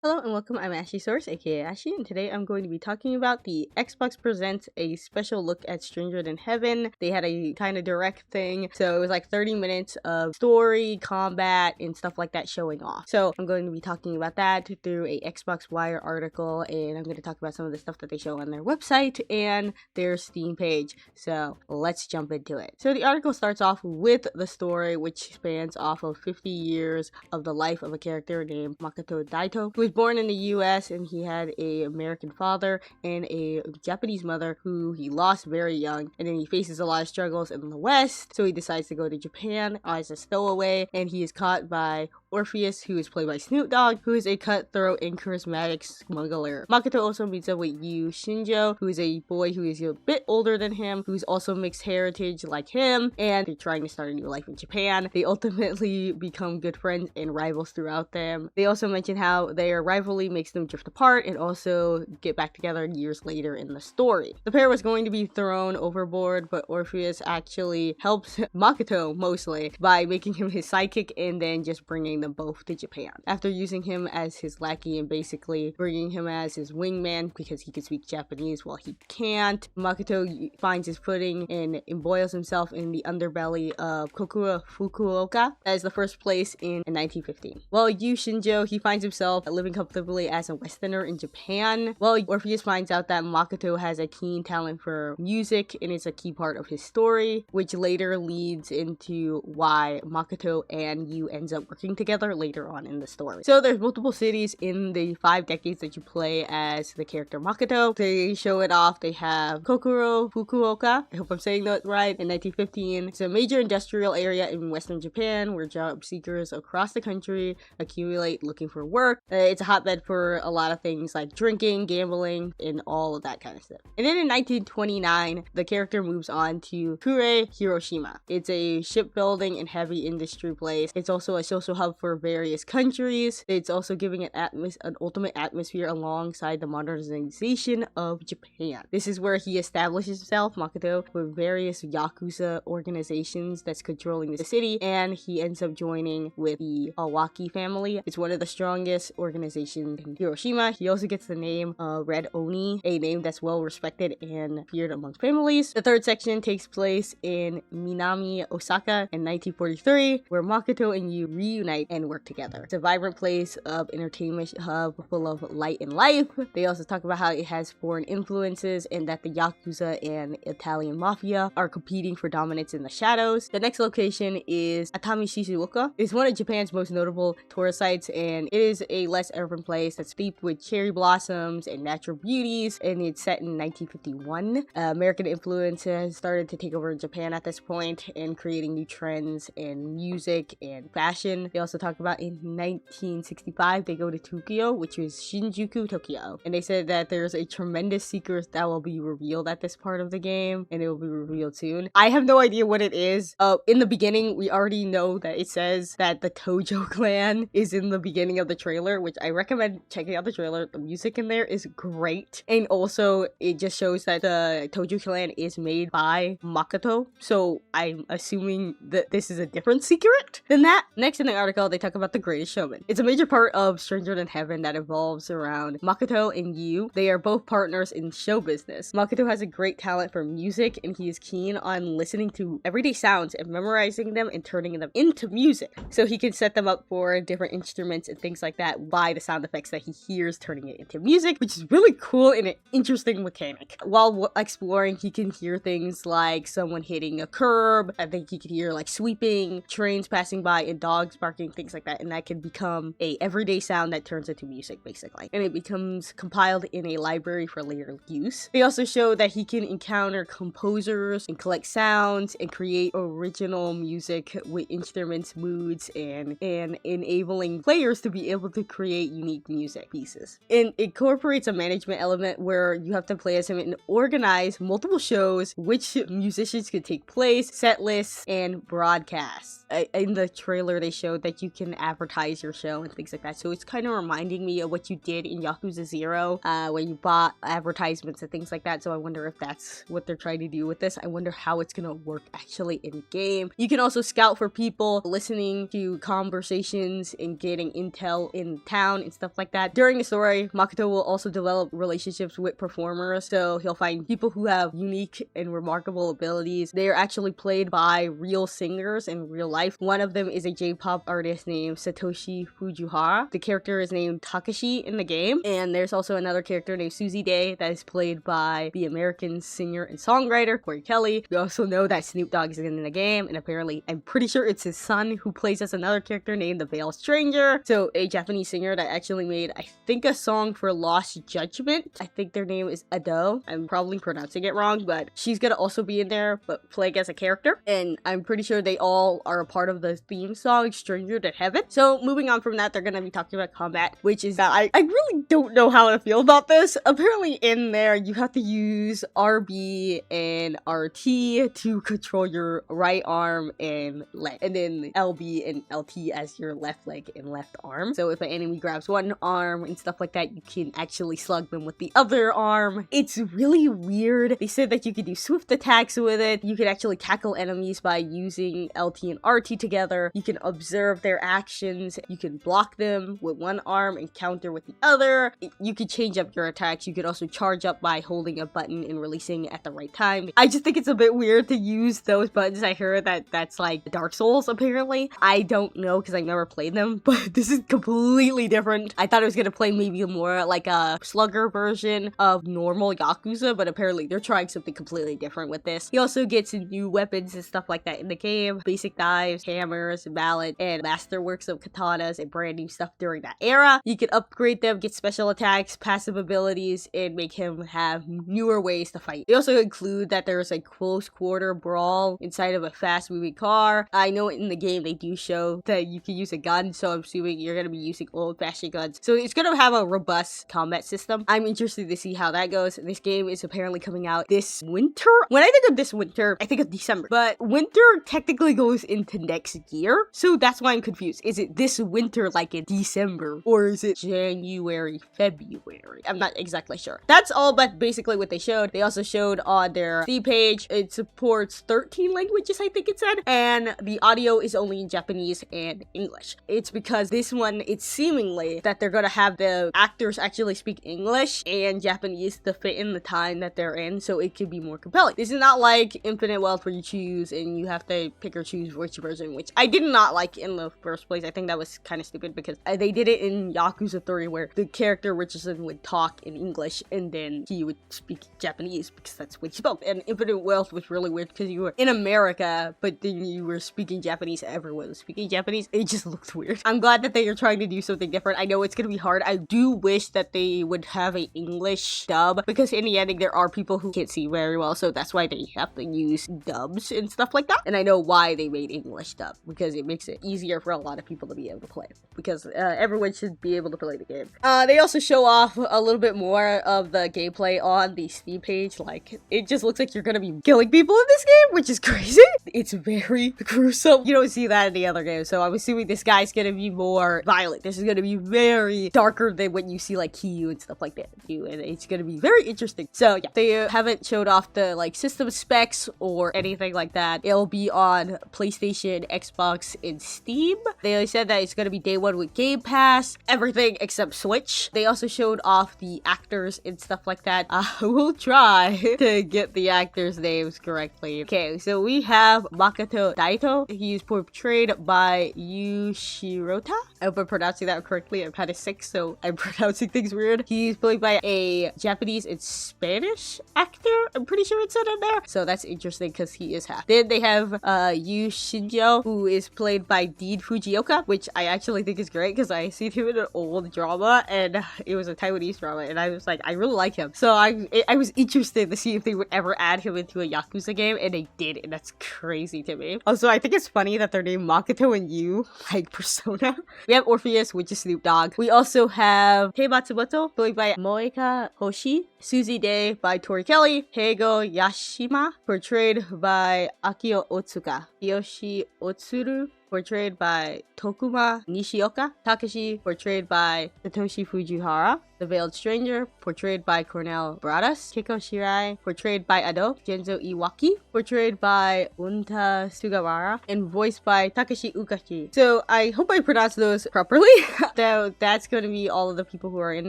Hello and welcome, I'm Ashy Source, aka Ashy, and today I'm going to be talking about the Xbox Presents a special look at Stranger Than Heaven. They had a kind of direct thing, so it was like 30 minutes of story, combat, and stuff like that showing off. So I'm going to be talking about that through a Xbox Wire article, and I'm going to talk about some of the stuff that they show on their website and their Steam page. So let's jump into it. So the article starts off with the story, which spans off of 50 years of the life of a character named Makoto Daito, who was born in the US, and he had an American father and a Japanese mother who he lost very young, and then he faces a lot of struggles in the West, so he decides to go to Japan as a stowaway, and he is caught by Orpheus, who is played by Snoop Dogg, who is a cutthroat and charismatic smuggler. Makoto also meets up with Yu Shinjo, who is a boy who is a bit older than him, who's also mixed heritage like him, and they're trying to start a new life in Japan. They ultimately become good friends and rivals throughout them. They also mention how their rivalry makes them drift apart and also get back together years later in the story. The pair was going to be thrown overboard, but Orpheus actually helps Makoto mostly by making him his sidekick and then just bringing them both to Japan. After using him as his lackey and basically bringing him as his wingman because he can speak Japanese while he can't, Makoto finds his footing and emboils himself in the underbelly of Kokura Fukuoka as the first place in 1915. While Yu Shinjo, he finds himself living comfortably as a Westerner in Japan, while Orpheus finds out that Makoto has a keen talent for music and is a key part of his story, which later leads into why Makoto and Yu ends up working together later on in the story. So there's multiple cities in the 5 decades that you play as the character Makoto. They show it off. They have Kokuro Fukuoka, I hope I'm saying that right, in 1915. It's a major industrial area in western Japan where job seekers across the country accumulate looking for work. It's a hotbed for a lot of things like drinking, gambling, and all of that kind of stuff. And then in 1929, the character moves on to Kure, Hiroshima. It's a shipbuilding and heavy industry place. It's also a social hub for various countries. It's also giving an ultimate atmosphere alongside the modernization of Japan. This is where he establishes himself, Makoto, with various Yakuza organizations that's controlling the city, and he ends up joining with the Awaki family. It's one of the strongest organizations in Hiroshima. He also gets the name Red Oni, a name that's well respected and feared among families. The third section takes place in Minami, Osaka in 1943, where Makoto and Yu reunite and work together. It's a vibrant place of entertainment hub full of light and life. They also talk about how it has foreign influences and that the Yakuza and Italian mafia are competing for dominance in the shadows. The next location is Atami Shizuoka. It's one of Japan's most notable tourist sites, and it is a less urban place that's steeped with cherry blossoms and natural beauties, and it's set in 1951. American influence has started to take over in Japan at this point and creating new trends in music and fashion. They also talk about in 1965 they go to Tokyo, which is Shinjuku, Tokyo, and they said that there's a tremendous secret that will be revealed at this part of the game, and it will be revealed soon. I have no idea what it is. In the beginning, we already know that it says that the Tojo clan is in the beginning of the trailer, which I recommend checking out the trailer. The music in there is great, and also it just shows that the Tojo clan is made by Makoto, so I'm assuming that this is a different secret than that. Next in the article, they talk about The Greatest Showman. It's a major part of Stranger Than Heaven that evolves around Makoto and Yu. They are both partners in show business. Makoto has a great talent for music, and he is keen on listening to everyday sounds and memorizing them and turning them into music, so he can set them up for different instruments and things like that by the sound effects that he hears, turning it into music, which is really cool and an interesting mechanic. While exploring, he can hear things like someone hitting a curb. I think he could hear like sweeping, trains passing by, and dogs barking, things like that, and that can become a everyday sound that turns into music basically, and it becomes compiled in a library for later use. They also show that he can encounter composers and collect sounds and create original music with instruments, moods, and enabling players to be able to create unique music pieces. And it incorporates a management element where you have to play as him and organize multiple shows, which musicians could take place, set lists, and broadcasts. In the trailer, they showed that you can advertise your show and things like that. So it's kind of reminding me of what you did in Yakuza 0, where you bought advertisements and things like that. So I wonder if that's what they're trying to do with this. I wonder how it's gonna work actually in game. You can also scout for people, listening to conversations and getting intel in town and stuff like that. During the story, Makoto will also develop relationships with performers, so he'll find people who have unique and remarkable abilities. They are actually played by real singers in real life. One of them is a J-pop artist named Satoshi Fujiwara. The character is named Takashi in the game, and there's also another character named Suzy Day that is played by the American singer and songwriter Corey Kelly. We also know that Snoop Dogg is in the game, and apparently I'm pretty sure it's his son who plays as another character named the Veiled Stranger. So a Japanese singer that actually made, I think, a song for Lost Judgment. I think their name is Ado. I'm probably pronouncing it wrong, but she's gonna also be in there, but playing as a character. And I'm pretty sure they all are a part of the theme song Stranger Than Heaven. So moving on from that, they're gonna be talking about combat, which is that I really don't know how to feel about this. Apparently in there, you have to use RB and RT to control your right arm and leg, and then LB and LT as your left leg and left arm. So if an enemy grabs one arm and stuff like that, you can actually slug them with the other arm. It's really weird. They said that you could do swift attacks with it. You could actually tackle enemies by using LT and RT together. You can observe their actions. You can block them with one arm and counter with the other. You could change up your attacks. You could also charge up by holding a button and releasing at the right time. I just think it's a bit weird to use those buttons. I heard that that's like Dark Souls, apparently. I don't know because I've never played them, but this is completely different. I thought it was gonna play maybe more like a slugger version of normal Yakuza, but apparently they're trying something completely different with this. He also gets new weapons and stuff like that in the game. Basic knives, hammers, mallet, and masterworks of katanas and brand new stuff during that era. You can upgrade them, get special attacks, passive abilities, and make him have newer ways to fight. They also include that there's a close quarter brawl inside of a fast moving car. I know in the game they do show that you can use a gun, so I'm assuming you're gonna be using old-fashioned guns. So it's gonna have a robust combat system. I'm interested to see how that goes. This game is apparently coming out this winter. When I think of this winter, I think of December, but winter technically goes into next year, so that's why I'm confused. Is it this winter like in December, or is it January, February? I'm not exactly sure. That's all but basically what they showed. They also showed on their Steam page, it supports 13 languages, I think it said, and the audio is only in Japanese and English. It's because this one, it's seemingly that they're gonna have the actors actually speak English and Japanese to fit in the time that they're in, so it could be more compelling. This is not like Infinite Wealth where you choose and you have to pick or choose which version, which I did not like in the first place. I think that was kind of stupid because they did it in Yakuza 3 where the character Richardson would talk in English and then he would speak Japanese because that's what he spoke. And Infinite Wealth was really weird because you were in America, but then you were speaking Japanese. Everyone was speaking Japanese. It just looked weird. I'm glad that they are trying to do something different. I know it's gonna be hard. I do wish that they would have an English dub because in the ending there are people who can't see very well, so that's why they have to use dubs and stuff like that. And I know why they made English dub, because it makes it easier for a lot of people to be able to play, because everyone should be able to play the game. They also show off a little bit more of the gameplay on the Steam page. Like, it just looks like you're gonna be killing people in this game, which is crazy. It's very gruesome. You don't see that in the other games, so I'm assuming this guy's gonna be more violent. This is gonna be very darker than what you see like Kiyu and stuff like that do, and it's gonna be very interesting. So yeah, they haven't showed off the like system specs or anything like that. It'll be on PlayStation, Xbox, and Steam. They said that it's gonna be day one with Game Pass, everything except Switch. They also showed off the actors and stuff like that. I will try to get the actors' names correctly. Okay, so we have Makoto Daito. He is portrayed by Yu Shirota. I hope I'm pronouncing that correctly. I'm kind of sick, so I'm pronouncing things weird. He's played by a Japanese and Spanish actor. I'm pretty sure it said in there. So that's interesting because he is half. Then they have Yu Shinjo, who is played by Dean Fujioka, which I actually think is great because I seen him in an old drama and it was a Taiwanese drama and I was like, I really like him. So I was interested to see if they would ever add him into a Yakuza game, and they did, and that's crazy to me. Also, I think it's funny that they're named Makoto and Yu, like Persona. We have Orpheus, which is Snoop Dogg. We also have Hei Matsumoto, played by Moeka Hoshi. Suzy Day by Tori Kelly. Heigo Yashima, portrayed by Akio Otsuka. Yoshi Otsuru, portrayed by Tokuma Nishioka. Takashi, portrayed by Satoshi Fujihara. The Veiled Stranger, portrayed by Cornell Bradas. Keiko Shirai, portrayed by Ado. Genzo Iwaki, portrayed by Unta Sugawara, and voiced by Takashi Ukashi. So I hope I pronounced those properly. So that's going to be all of the people who are in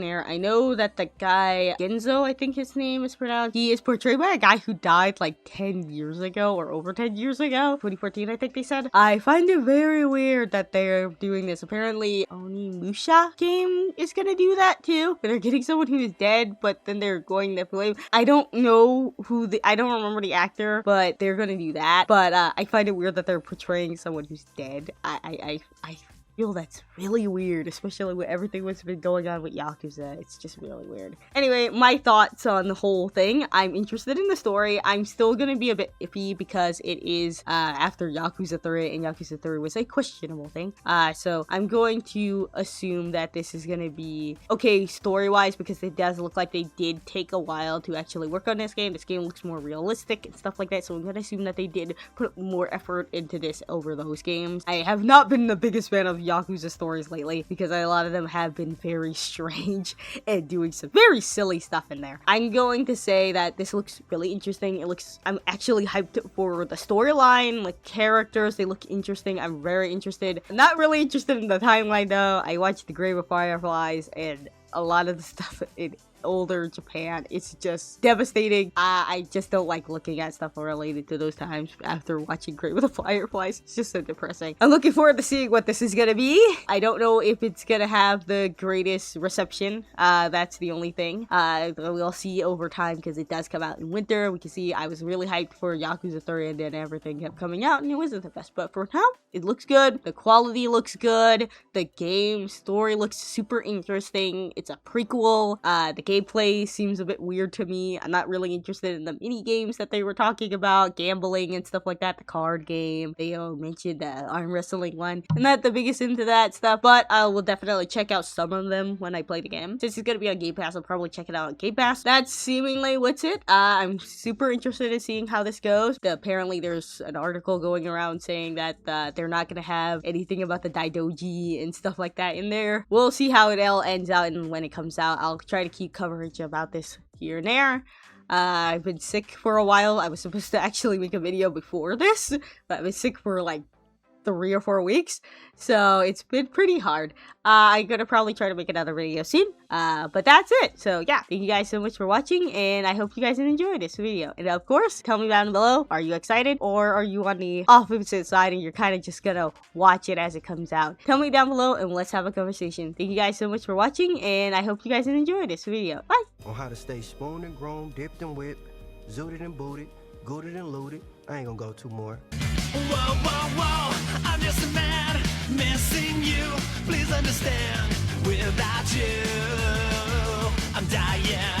there. I know that the guy, Genzo, I think his name is pronounced, he is portrayed by a guy who died like 10 years ago, or over 10 years ago. 2014, I think they said. I find it very weird that they're doing this. Apparently, Onimusha game is going to do that too. They're getting someone who is dead, but then they're going to play. I don't know I don't remember the actor, but they're gonna do that. But I find it weird that they're portraying someone who's dead. I feel that's really weird, especially with everything that's been going on with Yakuza. It's just really weird. Anyway, my thoughts on the whole thing. I'm interested in the story. I'm still gonna be a bit iffy because it is after Yakuza 3, and Yakuza 3 was a questionable thing. So I'm going to assume that this is gonna be okay story-wise, because it does look like they did take a while to actually work on this game. This game looks more realistic and stuff like that, so I'm gonna assume that they did put more effort into this over those games. I have not been the biggest fan of Yakuza stories lately, because a lot of them have been very strange and doing some very silly stuff in there. I'm going to say that this looks really interesting. I'm actually hyped for the storyline, like characters, they look interesting. I'm very interested. I'm not really interested in the timeline though. I watched The Grave of Fireflies, and a lot of the stuff in older Japan, it's just devastating. I just don't like looking at stuff related to those times after watching Grave of the Fireflies. It's just so depressing. I'm looking forward to seeing what this is gonna be. I don't know if it's gonna have the greatest reception. That's the only thing. We'll see over time, because it does come out in winter. We can see I was really hyped for Yakuza 3, and then everything kept coming out and it wasn't the best. But for now, it looks good. The quality looks good. The game story looks super interesting. It's a prequel. The gameplay seems a bit weird to me. I'm not really interested in the mini games that they were talking about, gambling and stuff like that. The card game, they mentioned the arm wrestling one. I'm not the biggest into that stuff, but I will definitely check out some of them when I play the game. Since it's gonna be on Game Pass, I'll probably check it out on Game Pass. That's seemingly what's it. I'm super interested in seeing how this goes. Apparently there's an article going around saying that they're not gonna have anything about the Daidoji and stuff like that in there. We'll see how it all ends out, and when it comes out, I'll try to keep coverage about this here and there. I've been sick for a while. I was supposed to actually make a video before this, but I've been sick for like 3 or 4 weeks, so it's been pretty hard. I'm gonna probably try to make another video soon, but that's it. So yeah, thank you guys so much for watching, and I hope you guys enjoyed this video. And of course, tell me down below, are you excited, or are you on the opposite side and you're kind of just gonna watch it as it comes out? Tell me down below and let's have a conversation. Thank you guys so much for watching, and I hope you guys enjoyed this video. Bye! On how to stay spooned and grown, dipped and whipped, zooted and booted, gooded and looted. I ain't gonna go 2 more. Whoa, whoa, whoa, I'm just a man missing you. Please understand, without you, I'm dying.